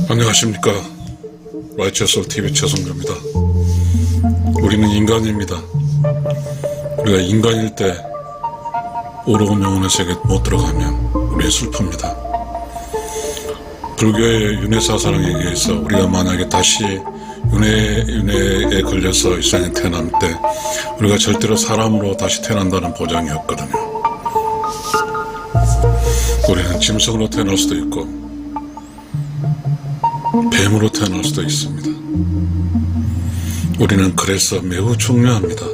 안녕하십니까. 라이처솔 TV 최성규입니다. 우리는 인간입니다. 우리가 인간일 때 오로운 영혼의 세계에 못 들어가면 우리는 슬픕니다. 불교의 윤회사상에 의해서 우리가 만약에 다시 윤회에 걸려서 이 세상에 태어날 때 우리가 절대로 사람으로 다시 태어난다는 보장이 없거든요. 우리는 짐승으로 태어날 수도 있고 뱀으로 태어날 수도 있습니다. 우리는 그래서 매우 중요합니다.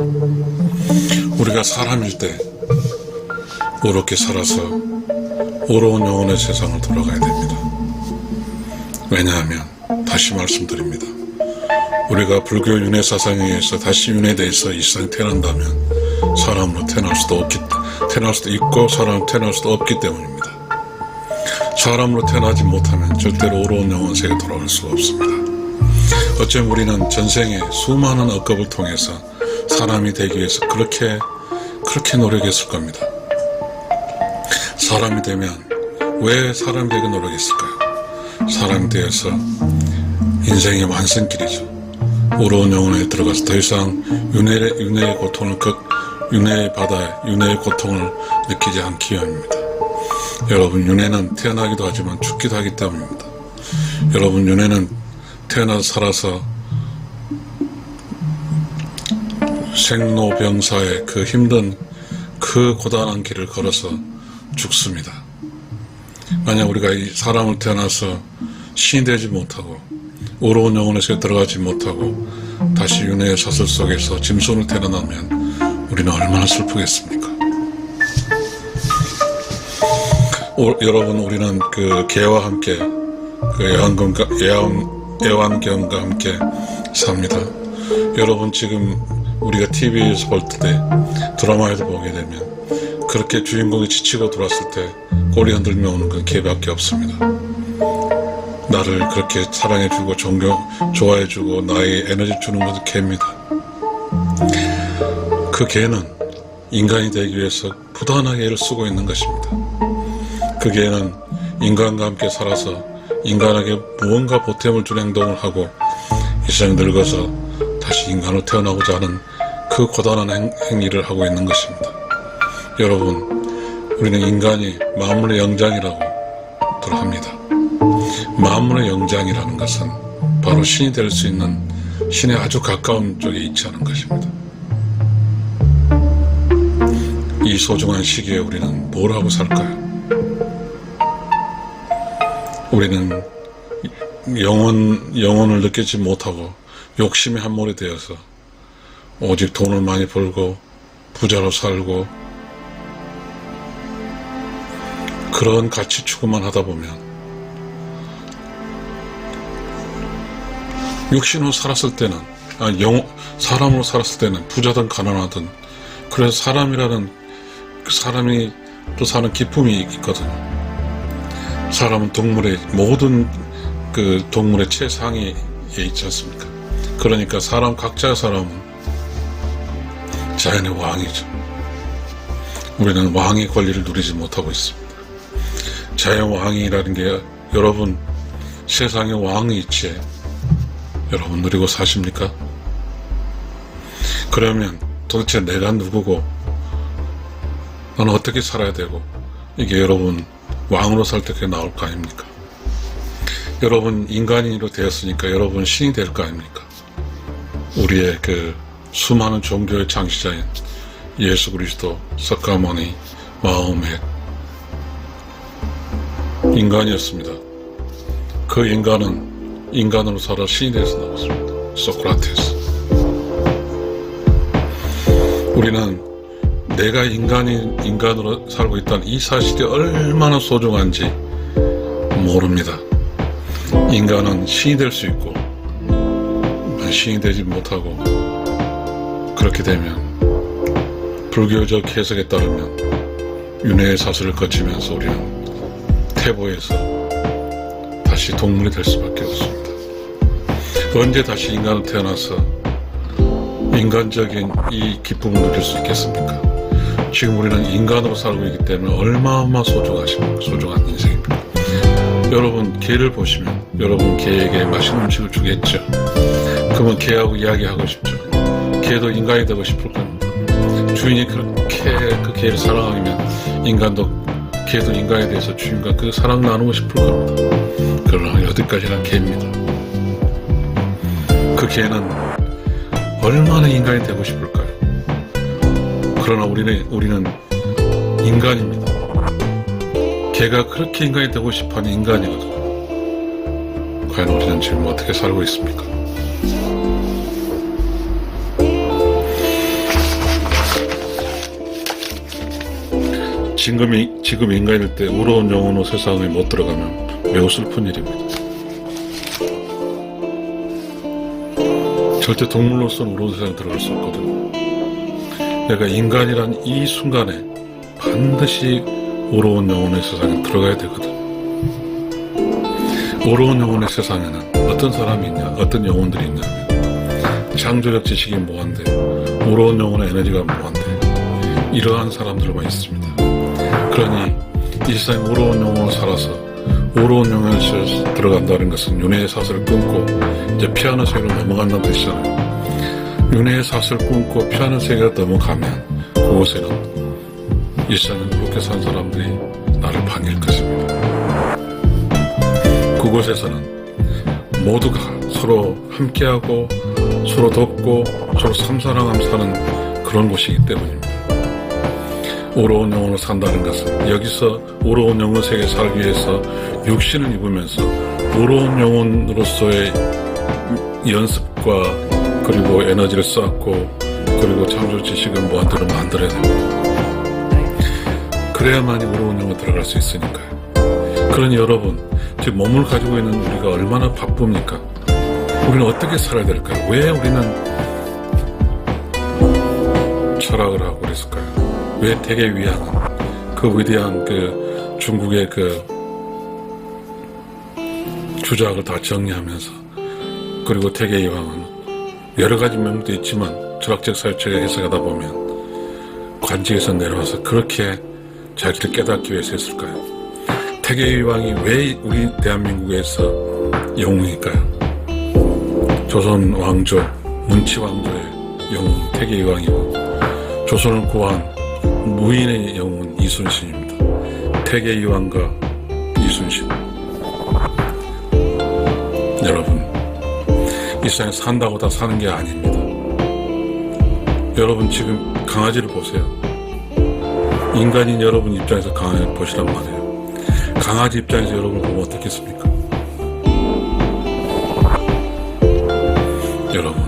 우리가 사람일 때 옳게 살아서 오로운 영혼의 세상을 돌아가야 됩니다. 왜냐하면 다시 말씀드립니다. 우리가 불교 윤회 사상에 의해서 다시 윤회돼서 이 세상에 태어난다면 사람으로 태어날 수도 있고 사람으로 태어날 수도 없기 때문입니다. 사람으로 태어나지 못하면 절대로 오로운 영혼 세계에 돌아갈 수가 없습니다. 어쩌면 우리는 전생에 수많은 억겁을 통해서 사람이 되기 위해서 그렇게 노력했을 겁니다. 사람이 되면 왜 사람이 되게 노력했을까요? 사람이 되어서 인생의 완성길이죠. 오로운 영혼에 들어가서 더 이상 윤회의 고통을 윤회의 바다에 윤회의 고통을 느끼지 않기 위함입니다. 여러분, 윤회는 태어나기도 하지만 죽기도 하기 때문입니다. 여러분, 윤회는 태어나서 살아서 생로병사의 그 힘든 그 고단한 길을 걸어서 죽습니다. 만약 우리가 이 사람을 태어나서 신이 되지 못하고 오로운 영혼에서 들어가지 못하고 다시 윤회의 사슬 속에서 짐승으로 태어나면 우리는 얼마나 슬프겠습니까? 여러분, 우리는 그 개와 함께 그 애완견과 함께 삽니다. 여러분, 지금 우리가 TV에서 볼 때 드라마에도 보게 되면 그렇게 주인공이 지치고 돌아왔을 때 꼬리 흔들며 오는 건 개밖에 없습니다. 나를 그렇게 사랑해주고 좋아해주고 나의 에너지 주는 것은 개입니다. 그 개는 인간이 되기 위해서 부단하게 애를 쓰고 있는 것입니다. 그 개는 인간과 함께 살아서 인간에게 무언가 보탬을 준 행동을 하고 이 세상 늙어서 다시 인간으로 태어나고자 하는 그 고단한 행위를 하고 있는 것입니다. 여러분, 우리는 인간이 만물의 영장이라고 합니다. 만물의 영장이라는 것은 바로 신이 될 수 있는 신에 아주 가까운 쪽에 있지 않은 것입니다. 이 소중한 시기에 우리는 뭘 하고 살까요? 우리는 영혼을 느끼지 못하고 욕심의 함몰이 되어서 오직 돈을 많이 벌고 부자로 살고 그런 가치 추구만 하다 보면 육신으로 살았을 때는 사람으로 살았을 때는 부자든 가난하든 그래서 사람이라는 그 사람이 또 사는 기쁨이 있거든요. 사람은 모든 그 동물의 최상위에 있지 않습니까? 그러니까 각자의 사람은 자연의 왕이죠. 우리는 왕의 권리를 누리지 못하고 있습니다. 자연 왕이라는 게 여러분, 세상에 왕이 있지 여러분 누리고 사십니까? 그러면 도대체 내가 누구고 너는 어떻게 살아야 되고 이게 여러분 왕으로 살 때 그게 나올 거 아닙니까? 여러분 인간인으로 되었으니까 여러분 신이 될 거 아닙니까? 우리의 그 수많은 종교의 창시자인 예수 그리스도 석가모니 마호멧 인간이었습니다. 그 인간은 인간으로 살아 신이 돼서 나왔습니다. 소크라테스. 우리는 내가 인간으로 살고 있다는 이 사실이 얼마나 소중한지 모릅니다. 인간은 신이 될 수 있고 신이 되지 못하고 그렇게 되면 불교적 해석에 따르면 윤회의 사슬을 거치면서 우리는 태보에서 다시 동물이 될 수밖에 없습니다. 언제 다시 인간으로 태어나서 인간적인 이 기쁨을 누릴 수 있겠습니까? 지금 우리는 인간으로 살고 있기 때문에 얼마나 소중한 인생입니다. 여러분, 개를 보시면 여러분 개에게 맛있는 음식을 주겠죠. 그러면 개하고 이야기하고 싶죠. 개도 인간이 되고 싶을 겁니다. 주인이 그렇게 그 개를 사랑하면 인간도 개도 인간에 대해서 주인과 그 사랑 나누고 싶을 겁니다. 그러나 여기까지나 개입니다. 그 개는 얼마나 인간이 되고 싶을까요? 그러나 우리는 인간입니다. 개가 그렇게 인간이 되고 싶어하는 인간이거든요. 과연 우리는 지금 어떻게 살고 있습니까? 지금 인간일 때 우러운 영혼으로 세상에 못 들어가면 매우 슬픈 일입니다. 절대 동물로서는 우러운 세상에 들어갈 수 없거든요. 내가 인간이란 이 순간에 반드시 우러운 영혼의 세상에 들어가야 되거든. 우러운 영혼의 세상에는 어떤 사람이 있냐, 어떤 영혼들이 있냐면 창조적 지식이 무한대, 우러운 영혼의 에너지가 무한대, 이러한 사람들만 있습니다. 그러니 이 세상에 우러운 영혼을 살아서 우러운 영혼에 들어간다는 것은 윤회의 사슬을 끊고 이제 피하는 세계로 넘어간다는 뜻이잖아요. 윤회의 사슬을 끊고 피하는 세계로 넘어가면 그곳에는 이 세상에 그렇게 산 사람들이 나를 반길 것입니다. 그곳에서는 모두가 서로 함께하고 서로 돕고 서로 삼사랑함 사는 그런 곳이기 때문입니다. 우러운 영혼을 산다는 것은 여기서 우러운 영혼 세계에 살기 위해서 육신을 입으면서 우러운 영혼으로서의 연습과 그리고 에너지를 쌓고 그리고 창조 지식을 무한대로 만들어야 됩니다. 그래야만이 우러운 영혼에 들어갈 수 있으니까요. 그러니 여러분, 지금 몸을 가지고 있는 우리가 얼마나 바쁩니까? 우리는 어떻게 살아야 될까요? 왜 우리는 철학을 하고 그랬을까요? 왜 대개위항은 그 위대한 그 중국의 그 주작을 다 정리하면서 그리고 대개이황은 여러 가지 면도 있지만 철학적 사유책을 해석하다 보면 관직에서 내려와서 그렇게 자기를 깨닫기 위해서 했을까요? 태계위왕이 왜 우리 대한민국에서 영웅일까요? 조선 왕조, 문치 왕조의 영웅 태계위왕이고 조선을 구한 무인의 영웅은 이순신입니다. 태계위왕과 이순신. 여러분, 이 세상에 산다고 다 사는 게 아닙니다. 여러분 지금 강아지를 보세요. 인간인 여러분 입장에서 강아지를 보시란 말이에요. 강아지 입장에서 여러분 보면 어떻겠습니까? 여러분,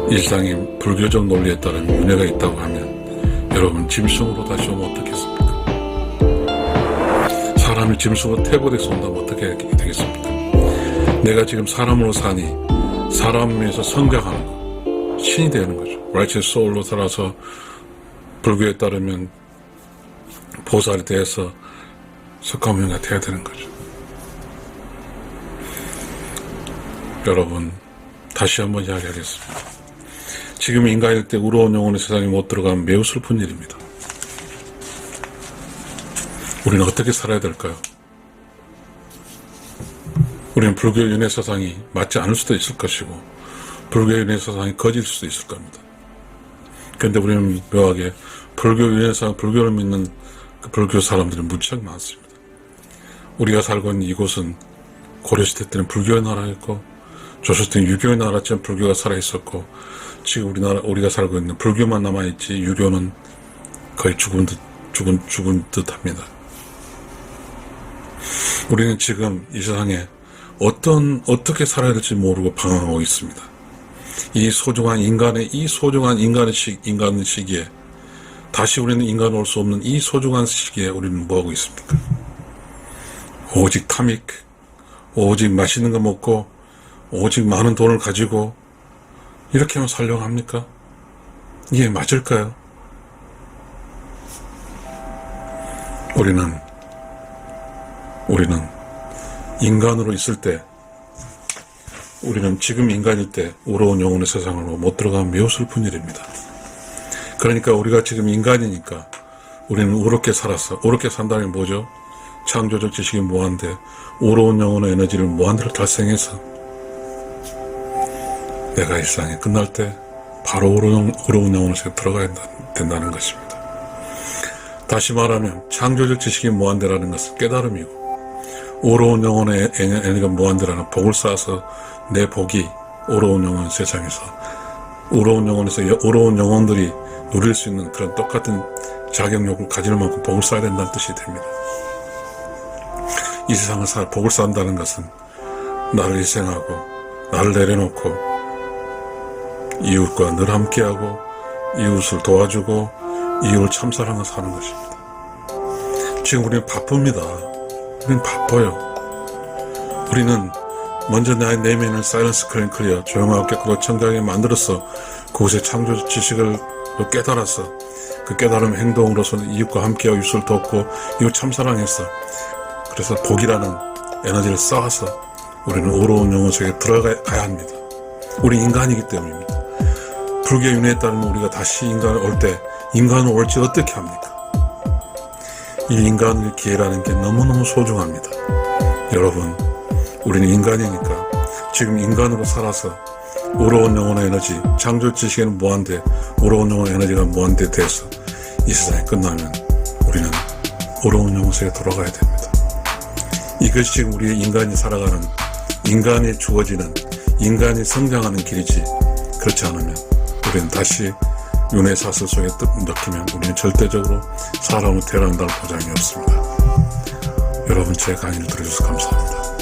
일상이 불교적 논리에 따르면 윤회가 있다고 하면 여러분 짐승으로 다시 오면 어떻겠습니까? 사람이 짐승으로 퇴보돼서 온다면 어떻게 되겠습니까? 내가 지금 사람으로 사니 사람을 위해서 성장하는 거, 신이 되는 거죠. Righteous Soul로 살아서 불교에 따르면 보살에 대해서 석가모니가 돼야 되는 거죠. 여러분, 다시 한번 이야기하겠습니다. 지금 인간일 때 우러운 영혼의 세상에 못 들어가면 매우 슬픈 일입니다. 우리는 어떻게 살아야 될까요? 우리는 불교의 윤회 사상이 맞지 않을 수도 있을 것이고 불교의 윤회 사상이 거짓일 수도 있을 겁니다. 그런데 우리는 묘하게 불교 윤회 사상, 불교를 믿는 그 불교 사람들이 무척 많습니다. 우리가 살고 있는 이곳은 고려시대 때는 불교의 나라였고 조선 때는 유교의 나라였지만 불교가 살아있었고 지금 우리가 살고 있는 불교만 남아있지 유교는 거의 죽은 듯 합니다. 우리는 지금 이 세상에 어떻게 살아야 될지 모르고 방황하고 있습니다. 이 소중한 인간의 시기에 다시 우리는 인간 올 수 없는 이 소중한 시기에 우리는 뭐하고 있습니까? 오직 탐닉, 오직 맛있는 거 먹고 오직 많은 돈을 가지고 이렇게만 살려고 합니까? 이게 맞을까요? 우리는 인간으로 있을 때 우리는 지금 인간일 때 우러운 영혼의 세상으로 못 들어가면 매우 슬픈 일입니다. 그러니까 우리가 지금 인간이니까 우리는 우롭게 산다는 게 뭐죠? 창조적 지식이 무한대, 오로운 영혼의 에너지를 무한대로 달성해서 내가 이 세상이 끝날 때 바로 오로운 영혼의 세계에 들어가야 된다는 것입니다. 다시 말하면 창조적 지식이 무한대라는 것은 깨달음이고, 오로운 영혼의 에너지가 무한대라는 복을 쌓아서 내 복이 오로운 영혼 세상에서 오로운 영혼들이 누릴 수 있는 그런 똑같은 자격욕을 가질 만큼 복을 쌓아야 된다는 뜻이 됩니다. 이 세상을 복을 쌓는다는 것은 나를 희생하고 나를 내려놓고 이웃과 늘 함께하고 이웃을 도와주고 이웃을 참사랑하면서 사는 것입니다. 지금 우리는 바쁩니다. 우리는 바빠요. 우리는 먼저 나의 내면을 사일런스 클리어 조용하고 깨끗하고 청정하게 만들어서 그곳에 창조적 지식을 깨달아서 그 깨달음 행동으로서 이웃과 함께하고 이웃을 돕고 이웃 참사랑해서 그래서 복이라는 에너지를 쌓아서 우리는 오로운 영혼 속에 들어가야 합니다. 우리 인간이기 때문입니다. 불교 윤회에 따르면 우리가 다시 인간을 올 때 인간을 올지 어떻게 합니까? 이 인간의 기회라는 게 너무너무 소중합니다. 여러분, 우리는 인간이니까 지금 인간으로 살아서 오로운 영혼의 에너지, 창조 지식에는 무한대, 오로운 영혼의 에너지가 무한대 돼서 이 세상이 끝나면 우리는 오로운 영혼 속에 돌아가야 됩니다. 이것이 지금 우리의 인간이 살아가는, 인간이 주어지는, 인간이 성장하는 길이지, 그렇지 않으면 우리는 다시 윤회 사슬 속에 넣히면 우리는 절대적으로 사람으로 태어난다는 보장이 없습니다. 여러분, 제 강의를 들어주셔서 감사합니다.